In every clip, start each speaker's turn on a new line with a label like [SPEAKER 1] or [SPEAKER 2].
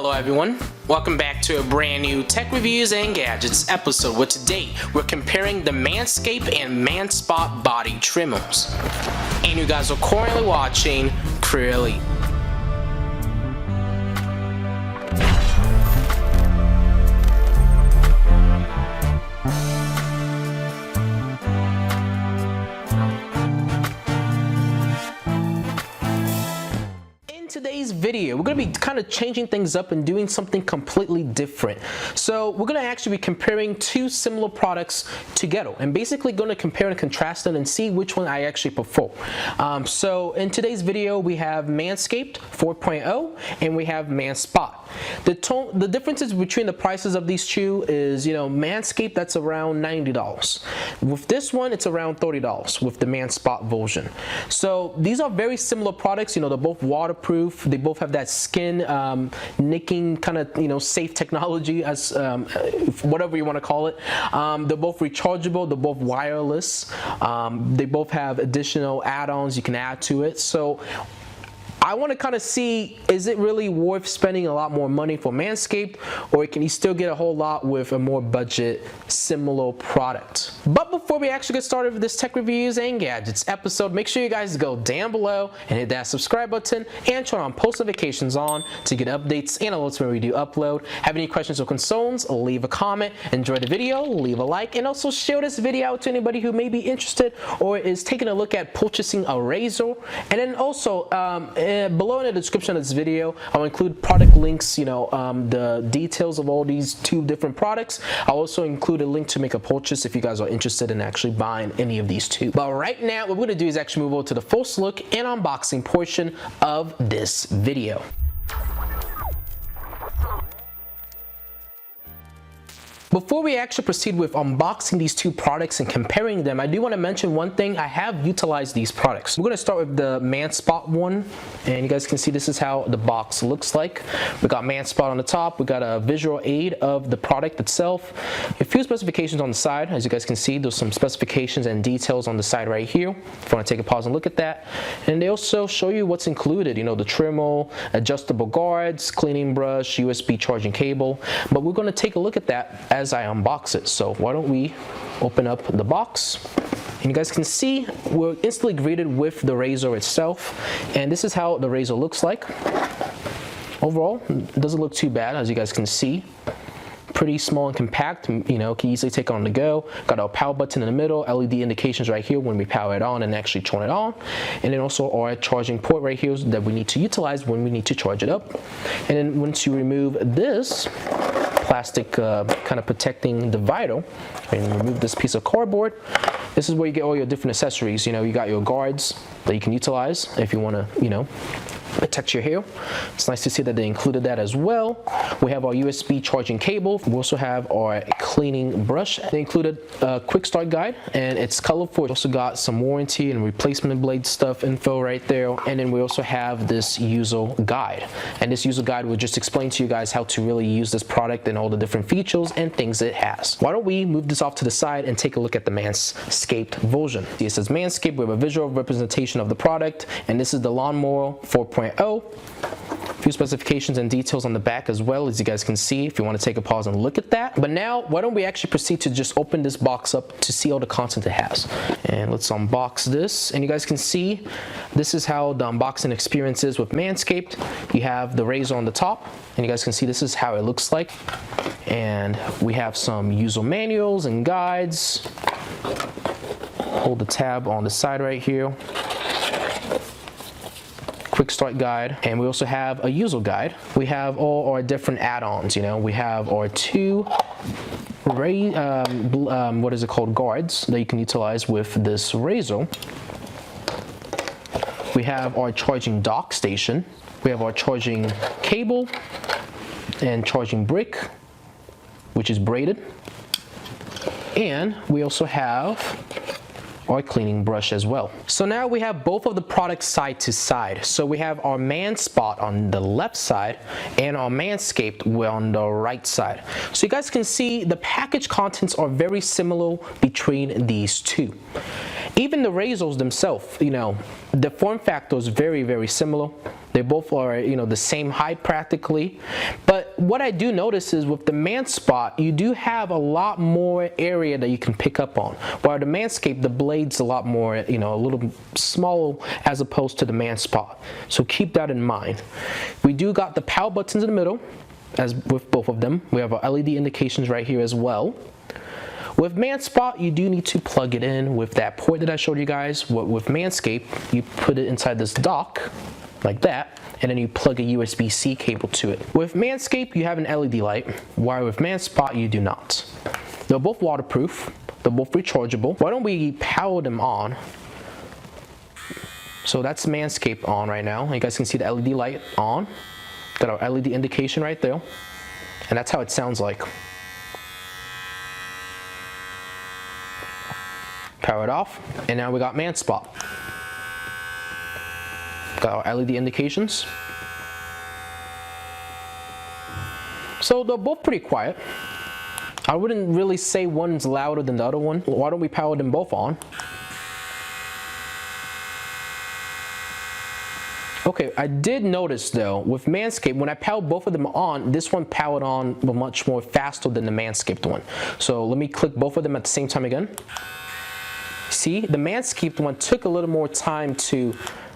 [SPEAKER 1] Hello everyone, welcome back to a brand new Tech Reviews and Gadgets episode where today we're comparing the Manscaped and Manspot body trimmers. And you guys are currently watching CrewElite. Today's video, we're going to be kind of changing things up and doing something completely different. So we're going to actually be comparing two similar products together and basically going to compare and contrast them and see which one I actually prefer. So in today's video, we have Manscaped 4.0 and we have Manspot. The differences between the prices of these two is, Manscaped, that's around $90. With this one, it's around $30 with the Manspot version. So these are very similar products. They're both waterproof. They both have that skin nicking kind of safe technology, as whatever you want to call it. They're both rechargeable. They're both wireless. They both have additional add-ons you can add to it. So I want to kind of see, is it really worth spending a lot more money for Manscaped, or can you still get a whole lot with a more budget similar product? But before we actually get started with this Tech Reviews and Gadgets episode, make sure you guys go down below and hit that subscribe button and turn on post notifications on to get updates and alerts when we do upload. Have any questions or concerns, leave a comment. Enjoy the video, leave a like, and also share this video out to anybody who may be interested or is taking a look at purchasing a razor. And then also, below in the description of this video, I'll include product links, the details of all these two different products. I'll also include a link to make a purchase if you guys are interested in actually buying any of these two. But right now, what we're going to do is actually move over to the first look and unboxing portion of this video. Before we actually proceed with unboxing these two products and comparing them, I do want to mention one thing. I have utilized these products. We're going to start with the Manspot one, and you guys can see this is how the box looks like. We got Manspot on the top. We got a visual aid of the product itself. A few specifications on the side. As you guys can see, there's some specifications and details on the side right here. If you want to take a pause and look at that. And they also show you what's included, the trimmer, adjustable guards, cleaning brush, USB charging cable. But we're going to take a look at that as I unbox it. So why don't we open up the box, and you guys can see we're instantly greeted with the razor itself, and this is how the razor looks like. Overall, it doesn't look too bad, as you guys can see. Pretty small and compact, can easily take on the go. Got our power button in the middle, LED indications right here when we power it on and actually turn it on. And then also our charging port right here that we need to utilize when we need to charge it up. And then once you remove this plastic kind of protecting divider and remove this piece of cardboard, this is where you get all your different accessories. You got your guards that you can utilize if you want to, protect your hair. It's nice to see that they included that as well. We have our USB charging cable. We also have our cleaning brush. They included a quick start guide, and it's colorful. We also got some warranty and replacement blade stuff info right there. And then we also have this user guide. And this user guide will just explain to you guys how to really use this product and all the different features and things it has. Why don't we move this off to the side and take a look at the Manscaped version. It says Manscaped. We have a visual representation of the product, and this is the Lawnmower 4.0. A few specifications and details on the back as well, as you guys can see if you want to take a pause and look at that. But now, why don't we actually proceed to just open this box up to see all the content it has. And let's unbox this. And you guys can see this is how the unboxing experience is with Manscaped. You have the razor on the top, and you guys can see this is how it looks like. And we have some user manuals and guides. Hold the tab on the side right here. Quick start guide, and we also have a user guide. We have all our different add-ons. We have our two guards that you can utilize with this razor. We have our charging dock station. We have our charging cable and charging brick, which is braided. And we also have our cleaning brush as well. So now we have both of the products side to side. So we have our Manspot on the left side and our Manscaped on the right side. So you guys can see the package contents are very similar between these two. Even the razors themselves, you know, the form factor is very, very similar. They both are, you know, the same height practically. But what I do notice is with the Manspot, you do have a lot more area that you can pick up on. While the Manscaped, the blade's a lot more, you know, a little smaller as opposed to the Manspot. So keep that in mind. We do got the power buttons in the middle, as with both of them. We have our LED indications right here as well. With Manspot, you do need to plug it in with that port that I showed you guys. With Manscaped, you put it inside this dock, like that, and then you plug a USB-C cable to it. With Manscaped, you have an LED light, while with Manspot, you do not. They're both waterproof, they're both rechargeable. Why don't we power them on? So that's Manscaped on right now. You guys can see the LED light on. Got our LED indication right there. And that's how it sounds like. Power it off, and now we got Manspot. Got our LED indications. So they're both pretty quiet. I wouldn't really say one's louder than the other one. Why don't we power them both on? Okay, I did notice though, with Manscaped, when I powered both of them on, this one powered on much more faster than the Manscaped one. So let me click both of them at the same time again. See, the Manscaped one took a little more time to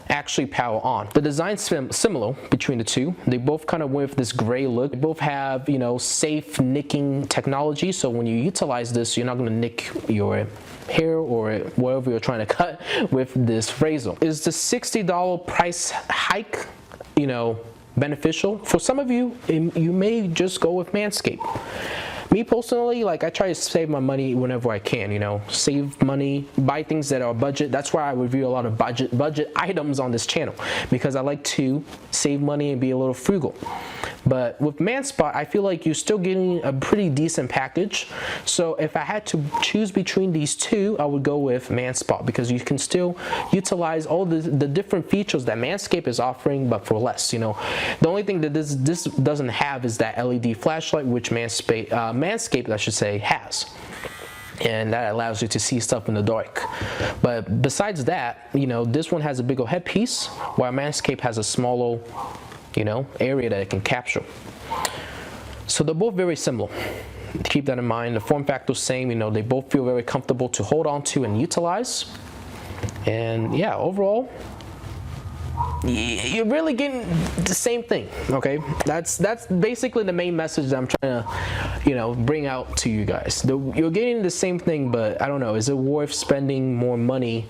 [SPEAKER 1] actually power on. The design's similar between the two. They both kind of went with this gray look. They both have, you know, safe nicking technology, so when you utilize this, you're not going to nick your hair or whatever you're trying to cut with this razor. Is the $60 price hike, you know, beneficial? For some of you, you may just go with Manscaped. Me personally, like, I try to save my money whenever I can, you know, save money, buy things that are budget. That's why I review a lot of budget items on this channel, because I like to save money and be a little frugal. But with Manspot, I feel like you're still getting a pretty decent package. So if I had to choose between these two, I would go with Manspot, because you can still utilize all the different features that Manscaped is offering, but for less, you know. The only thing that this doesn't have is that LED flashlight, which Manscaped, I should say, has. And that allows you to see stuff in the dark. But besides that, you know, this one has a bigger headpiece, while Manscaped has a smaller, you know, area that it can capture. So they're both very similar. Keep that in mind. The form factor is same. You know, they both feel very comfortable to hold on to and utilize. And yeah, overall, you're really getting the same thing. Okay, that's basically the main message that I'm trying to, you know, bring out to you guys. You're getting the same thing, but I don't know, is it worth spending more money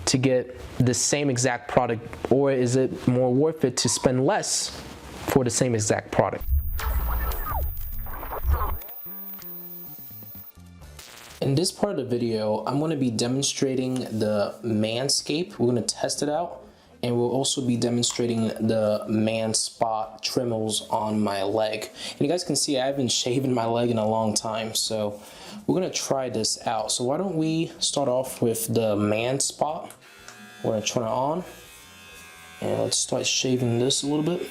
[SPEAKER 1] to get the same exact product, or is it more worth it to spend less for the same exact product? In this part of the video, I'm going to be demonstrating the Manscaped. We're going to test it out, and we'll also be demonstrating the Manspot trimmers on my leg. And you guys can see I haven't shaven my leg in a long time, so we're going to try this out. So why don't we start off with the Manspot. We're going to turn it on, and let's start shaving this a little bit.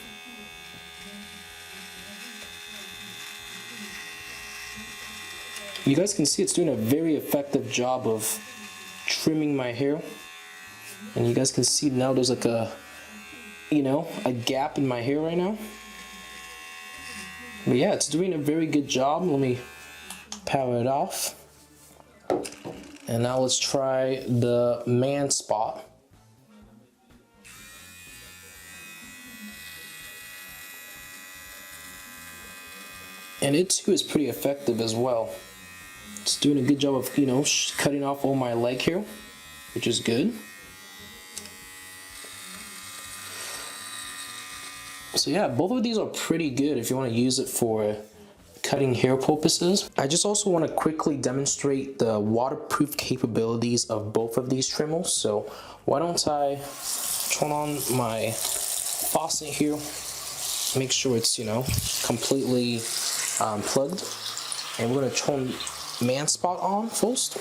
[SPEAKER 1] You guys can see it's doing a very effective job of trimming my hair. And you guys can see now there's like a, you know, a gap in my hair right now. But yeah, it's doing a very good job. Let me power it off. And now let's try the Manspot. And it too is pretty effective as well. It's doing a good job of, you know, cutting off all my leg hair, which is good. So yeah, both of these are pretty good if you want to use it for cutting hair purposes. I just also want to quickly demonstrate the waterproof capabilities of both of these trimmers. So why don't I turn on my faucet here, make sure it's, you know, completely plugged, and we're going to turn Manspot on first.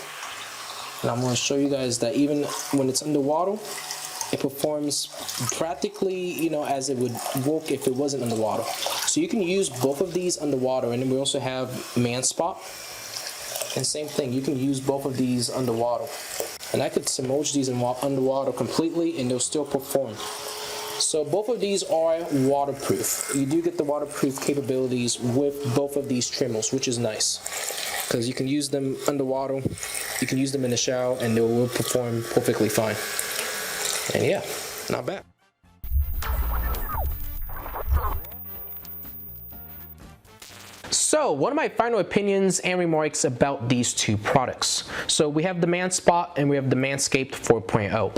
[SPEAKER 1] And I'm going to show you guys that even when it's underwater, it performs practically, you know, as it would work if it wasn't underwater. So you can use both of these underwater, and then we also have Manspot. And same thing, you can use both of these underwater. And I could submerge these in underwater completely and they'll still perform. So both of these are waterproof. You do get the waterproof capabilities with both of these trimmers, which is nice. Because you can use them underwater, you can use them in the shower, and they will perform perfectly fine. And yeah, not bad. So, one of my final opinions and remarks about these two products. So, we have the Manspot and we have the Manscaped 4.0.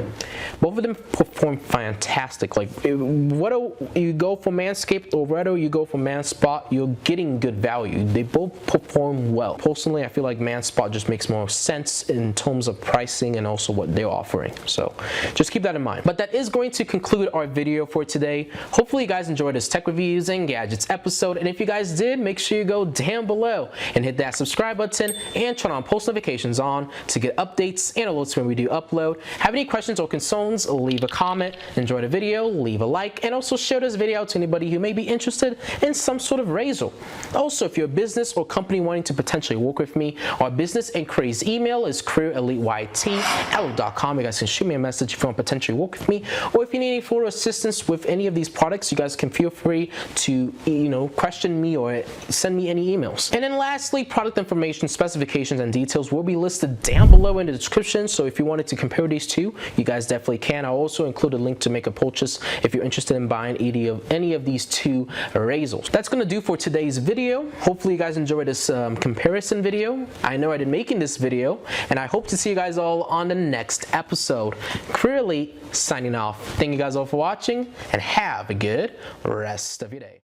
[SPEAKER 1] Both of them perform fantastic. Like, whether you go for Manscaped or whether you go for Manspot, you're getting good value. They both perform well. Personally, I feel like Manspot just makes more sense in terms of pricing and also what they're offering. So, just keep that in mind. But that is going to conclude our video for today. Hopefully, you guys enjoyed this tech reviews and gadgets episode. And if you guys did, make sure you go down below and hit that subscribe button and turn on post notifications on to get updates and alerts when we do upload. Have any questions or concerns, leave a comment. Enjoy the video, leave a like, and also share this video out to anybody who may be interested in some sort of razor. Also, if you're a business or company wanting to potentially work with me, our business inquiries email is CrewElite@outlook.com. You guys can shoot me a message if you want to potentially work with me, or if you need any further assistance with any of these products, you guys can feel free to question me or send me any emails. And then lastly, product information, specifications, and details will be listed down below in the description. So if you wanted to compare these two, you guys definitely can. I'll also include a link to make a purchase if you're interested in buying any of these two razors. That's gonna do for today's video. Hopefully you guys enjoyed this comparison video. I know I did making this video, and I hope to see you guys all on the next episode. CrewElite signing off. Thank you guys all for watching, and have a good rest of your day.